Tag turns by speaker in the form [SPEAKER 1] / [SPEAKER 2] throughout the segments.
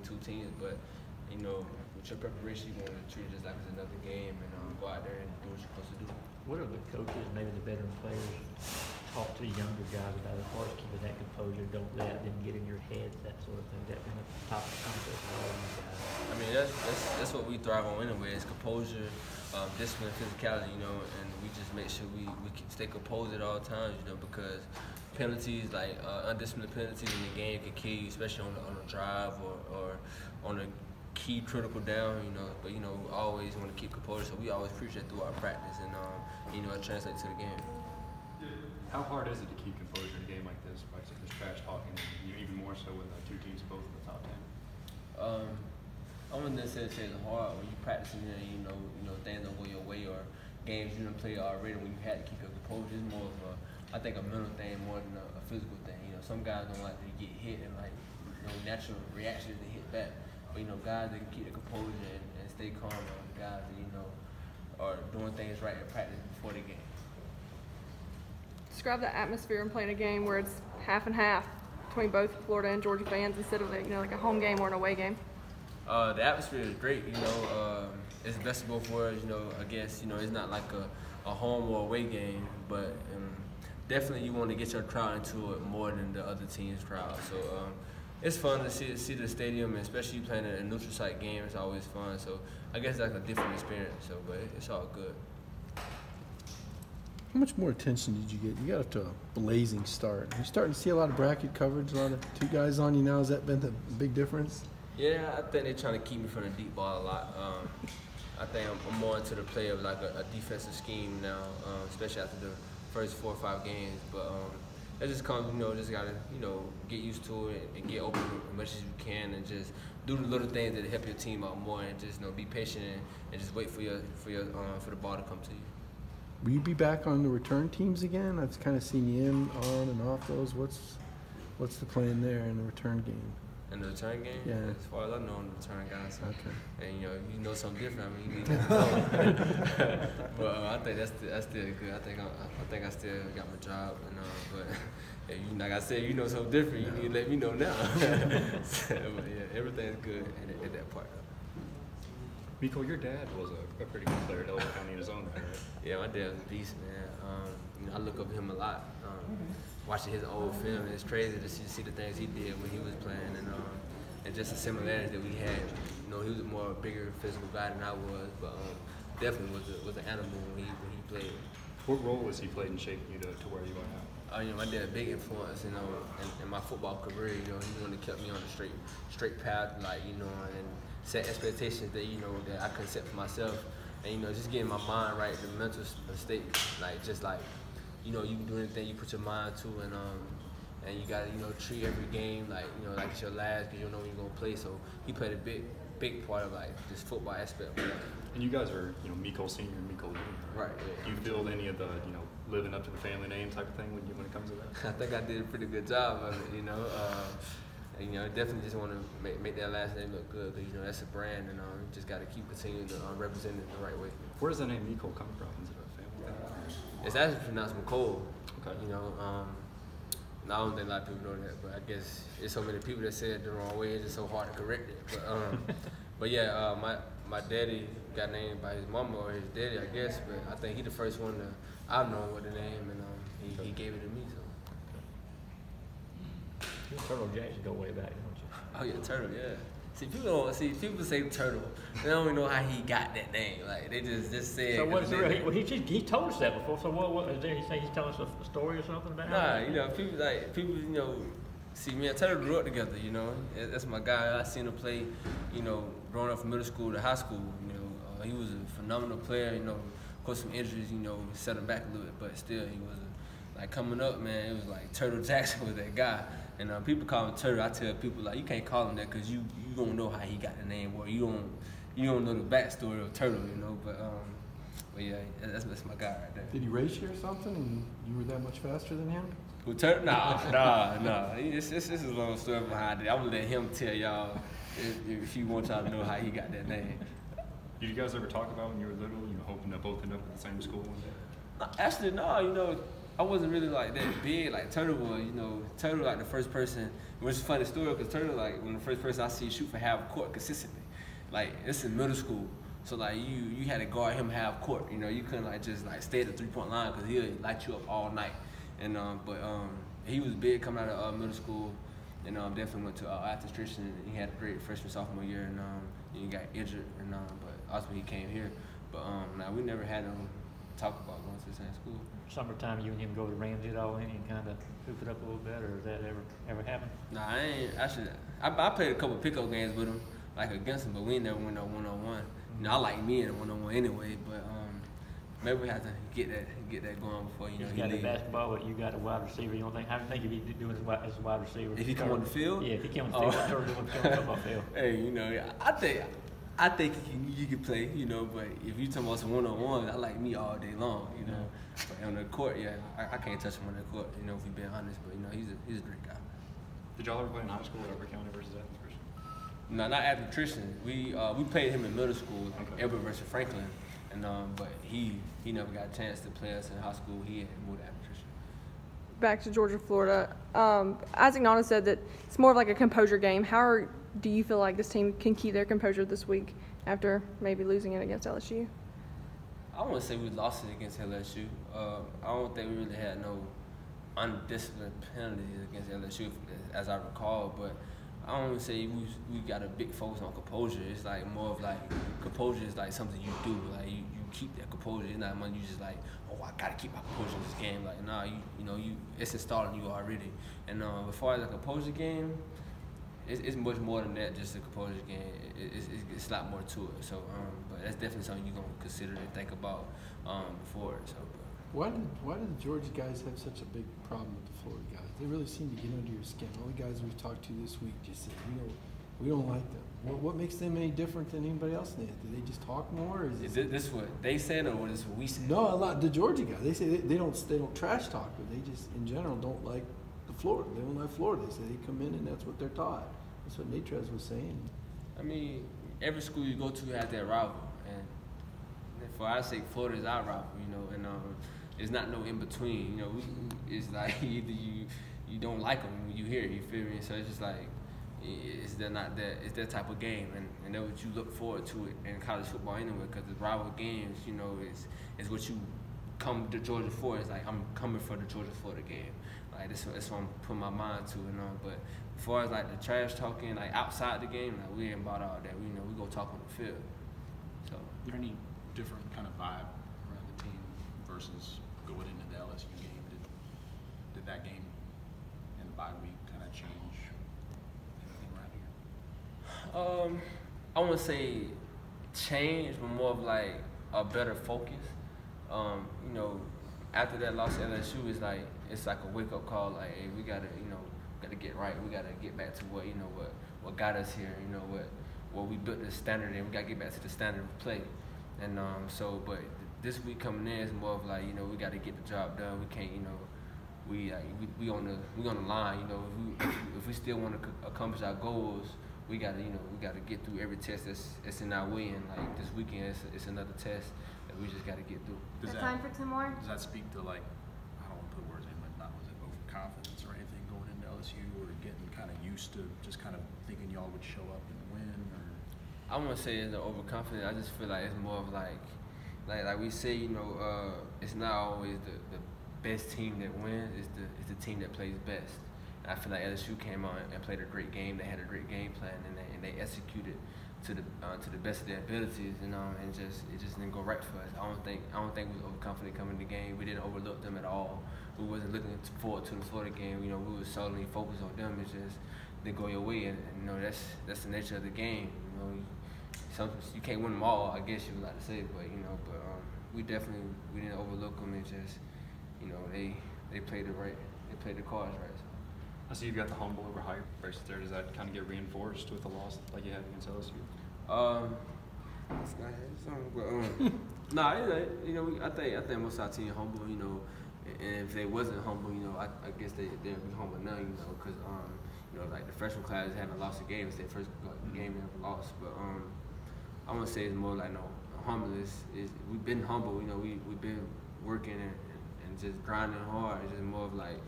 [SPEAKER 1] two teams, but you know, with your preparation, you want to treat it just like it's another game and go out there and do what you're supposed to do.
[SPEAKER 2] What are the coaches, maybe the veteran players, talk to the younger guys about as far as keeping that composure, don't let them get in your heads, that sort of thing? That been a topic of conversation for all you guys?
[SPEAKER 1] I mean, that's what we thrive on anyway. It's composure, discipline, physicality, you know, and we just make sure we stay composed at all times, you know, because penalties, like undisciplined penalties in the game can kill you, especially on a drive or on a key critical down, you know. But, you know, we always want to keep composure, so we always preach that through our practice, and, you know, it translates to the game.
[SPEAKER 3] How hard is it to keep composure in a game like this, like this trash talking, and even more so with two teams both in the top 10?
[SPEAKER 1] I wouldn't necessarily say it's hard when you practicing it, you know things don't go your way, or games you didn't play already when you had to keep your composure. It's more of I think a mental thing more than a physical thing. You know, some guys don't like to get hit and like, you know, natural reactions to hit back. But, you know, guys that can keep their composure and stay calm are the guys that, you know, are doing things right in practice before the game.
[SPEAKER 4] Describe the atmosphere and playing a game where it's half and half between both Florida and Georgia fans instead of, you know, like a home game or an away game.
[SPEAKER 1] The atmosphere is great, you know. It's the best of both worlds, you know. I guess, you know, it's not like a home or away game, but definitely you want to get your crowd into it more than the other team's crowd. So it's fun to see the stadium, and especially playing a neutral site game. It's always fun. So I guess that's a different experience. So, but it's all good.
[SPEAKER 5] How much more attention did you get? You got off to a blazing start. You're starting to see a lot of bracket coverage, a lot of two guys on you now. Has that been the big difference?
[SPEAKER 1] Yeah, I think they're trying to keep me from the deep ball a lot. I think I'm more into the play of like a defensive scheme now, especially after the first 4 or 5 games. But it just comes, you know, just gotta, you know, get used to it and get open as much as you can, and just do the little things that help your team out more, and just, you know, be patient and just wait for the ball to come to you.
[SPEAKER 5] Will you be back on the return teams again? I've kind of seen you in, on, and off those. What's the plan there in the return game?
[SPEAKER 1] In the return game?
[SPEAKER 5] Yeah.
[SPEAKER 1] As far as I know, I'm the return guy. So.
[SPEAKER 5] Okay.
[SPEAKER 1] And, you know something different, I mean, you need to know. But I think that's still good. I think I still got my job, and but you, like I said, you know something different, you need to let me know now. So, but yeah, everything's good at that part.
[SPEAKER 3] Mecole, your dad was a pretty good player at Elwood County in his own right?
[SPEAKER 1] Yeah, my dad was a beast, man. You know, I look up to him a lot. Watching his old film, it's crazy to see the things he did when he was playing, and just the similarities that we had. You know, he was a more bigger physical guy than I was, but definitely was an animal when he played.
[SPEAKER 3] What role has he played in shaping you to where you are now?
[SPEAKER 1] You know, my dad a big influence, you know, in my football career. You know, he's the one that kept me on the straight path, like, you know, and set expectations that, you know, that I couldn't set for myself, and, you know, just getting my mind right, the mental state, like, just like, you know, you can do anything you put your mind to, and you gotta, you know, treat every game like, you know, like it's your last, because you don't know when you're gonna play. So he played a big part of like this football aspect.
[SPEAKER 3] And you guys are, you know, Mecole Senior and Mecole Junior.
[SPEAKER 1] Right. Yeah.
[SPEAKER 3] Do you feel any of the, you know, living up to the family name type of thing when it comes to that?
[SPEAKER 1] I think I did a pretty good job of it, you know. And, you know, definitely just want to make that last name look good, because, you know, that's a brand, and you just got to keep continuing to represent it the right way.
[SPEAKER 3] Where does the name Mecole come from? Is it a family thing?
[SPEAKER 1] It's actually pronounced Mecole.
[SPEAKER 3] Okay.
[SPEAKER 1] You know, I don't think a lot of people know that, but I guess there's so many people that say it the wrong way. It's just so hard to correct it. But yeah, my daddy got named by his mama or his daddy, I guess. But I think he the first one I've known with the name, and he gave it to me. So.
[SPEAKER 2] You and Turtle Jackson go way back, don't you?
[SPEAKER 1] Oh yeah, Turtle. Yeah. People say Turtle. They don't even know how he got that name. Like they just say.
[SPEAKER 2] So what's the real? Well, he told us that before. So what is there? He say he's telling us a story or something about?
[SPEAKER 1] Nah, you know, people, you know, see me and Turtle grew up together. You know, that's my guy. I seen him play. You know, growing up from middle school to high school. You know, he was a phenomenal player. You know, of course some injuries, you know, set him back a little bit, but still he was like coming up, man. It was like Turtle Jackson was that guy. And people call him Turtle. I tell people, like, you can't call him that because you don't know how he got the name, or you don't know the backstory of Turtle, you know. But yeah, that's my guy right there.
[SPEAKER 5] Did he race you or something, and you were that much faster than him?
[SPEAKER 1] Who, Turtle? Nah. This is a long story behind it. I'm gonna let him tell y'all if you want y'all to know how he got that name.
[SPEAKER 3] Did you guys ever talk about when you were little, you know, hoping to both end up at the same school one day?
[SPEAKER 1] Actually, no. You know, I wasn't really like that big like Turtle was. You know, Turtle like the first person, which is a funny story because Turtle like when the first person I see shoot for half court consistently. Like this is middle school, so like you had to guard him half court. You know, you couldn't like just like stay at the 3-point line because he'll light you up all night. And but he was big coming out of middle school, and definitely went to after Tristan. He had a great freshman sophomore year, and he got injured, and but ultimately he came here. But now we never had him talk about going to the same school.
[SPEAKER 2] Summertime, you and him go to Ramsey at all, and kind of hoop it up a little bit, or has that ever happened?
[SPEAKER 1] Nah, I ain't. Actually, I played a couple pickup games with him, like against him, but we ain't never went no one-on-one. You know, I like me in a one-on-one anyway, but maybe we have to get that going before
[SPEAKER 2] He's
[SPEAKER 1] he
[SPEAKER 2] got the
[SPEAKER 1] leave.
[SPEAKER 2] basketball, but you got a wide receiver. You don't think? How do you think he'd be doing as a wide receiver?
[SPEAKER 1] If he come on the field?
[SPEAKER 2] Yeah, if he came on the field, I'm sure he would come on the football field.
[SPEAKER 1] Hey, you know, I think you can play, you know, but if you talking about some one-on-one, I like me all day long, you know. But on the court, yeah, I can't touch him on the court, you know, if we're being honest. But, you know, he's a great guy.
[SPEAKER 3] Did y'all ever play in high school at Everett County versus Athens Christian?
[SPEAKER 1] No, not after Tristan. We played him in middle school, Everett versus Franklin, and but he never got a chance to play us in high school. He had moved after Tristan.
[SPEAKER 4] Back to Georgia, Florida. Isaac Nana said that it's more of like a composure game. Do you feel like this team can keep their composure this week after maybe losing it against LSU?
[SPEAKER 1] I want to say we lost it against LSU. I don't think we really had no undisciplined penalties against LSU, as I recall. But I don't want to say we got a big focus on composure. It's like more of like composure is like something you do. Like you keep that composure. It's not something you just like, oh, I gotta keep my composure in this game. Like nah, you know it's installed in you already. And as far as a composure game, it's much more than that. Just a composure game. It's a lot more to it. So, but that's definitely something you're gonna consider and think about before. So.
[SPEAKER 5] Why did the Georgia guys have such a big problem with the Florida guys? They really seem to get under your skin. All the guys we've talked to this week just said we don't like them. What makes them any different than anybody else? Do they just talk more? Or
[SPEAKER 1] is this what they said or what is what we said?
[SPEAKER 5] No, a lot. The Georgia guys, they say they don't trash talk, but they just in general don't like the Florida. They don't like Florida. They say they come in and that's what they're taught. That's what Natrez was saying.
[SPEAKER 1] I mean, every school you go to has that rival, and for our sake, Florida is our rival, you know, and it's not no in between, you know. It's like either you don't like them when you hear it, you feel me? So it's just like it's that type of game, and that's what you look forward to it in college football anyway, because the rival games, you know, is what you come to Georgia for. It's like I'm coming for the Georgia-Florida game. Like that's what I'm putting my mind to, you know. But as far as like the trash talking, like outside the game, like we ain't about all that. We go talk on the field. So.
[SPEAKER 6] Is there any different kind of vibe around the team versus going into the LSU game? Did that game and the bye week kind of change anything around here?
[SPEAKER 1] I wouldn't say change, but more of like a better focus. You know, after that loss at LSU, it's like a wake up call. Like, hey, we gotta get right. We gotta get back to what got us here. You know what we built the standard in. We gotta get back to the standard of play. And but this week coming in is more of like, you know, we gotta get the job done. We can't, you know, we on the line. You know, if we still want to accomplish our goals, we gotta get through every test that's in our way. And like this weekend, it's another test that we just gotta get through.
[SPEAKER 7] Is it time for 2 more?
[SPEAKER 6] Does that speak to, like, I don't want to put words in, but not, was it overconfidence or anything going into LSU, or getting kind of used to just kind of thinking y'all would show up and win? Or
[SPEAKER 1] I wouldn't say it's overconfident. I just feel like it's more of like we say, you know, it's not always the best team that wins. It's the team that plays best. And I feel like LSU came out and played a great game. They had a great game plan, and they executed to the best of their abilities, you know, and it just didn't go right for us. I don't think we was overconfident coming to the game. We didn't overlook them at all. We wasn't looking forward to the Florida game. You know, we were solely focused on them. It's just they go your way, and you know that's the nature of the game. You know, you can't win them all, I guess you would like to say, but you know, we didn't overlook them. It's just, you know, they played it right. They played the cards right. So.
[SPEAKER 3] I see you've got the humble over hype bracelet there. Does that kind of get reinforced with the loss like you had against LSU?
[SPEAKER 1] Nah, you know, I think most of our team humble, you know, and if they wasn't humble, you know, I guess they'd be humble now, you know, because you know, like the freshman class haven't lost a game. It's their first game they ever lost, but I want to say it's more like humble is we've been humble, you know, we've been working and just grinding hard. It's just more of like,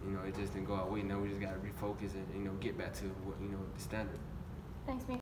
[SPEAKER 1] you know, it just didn't go our way. Now we just got to refocus and, you know, get back to what, you know, the standard.
[SPEAKER 4] Thanks, man.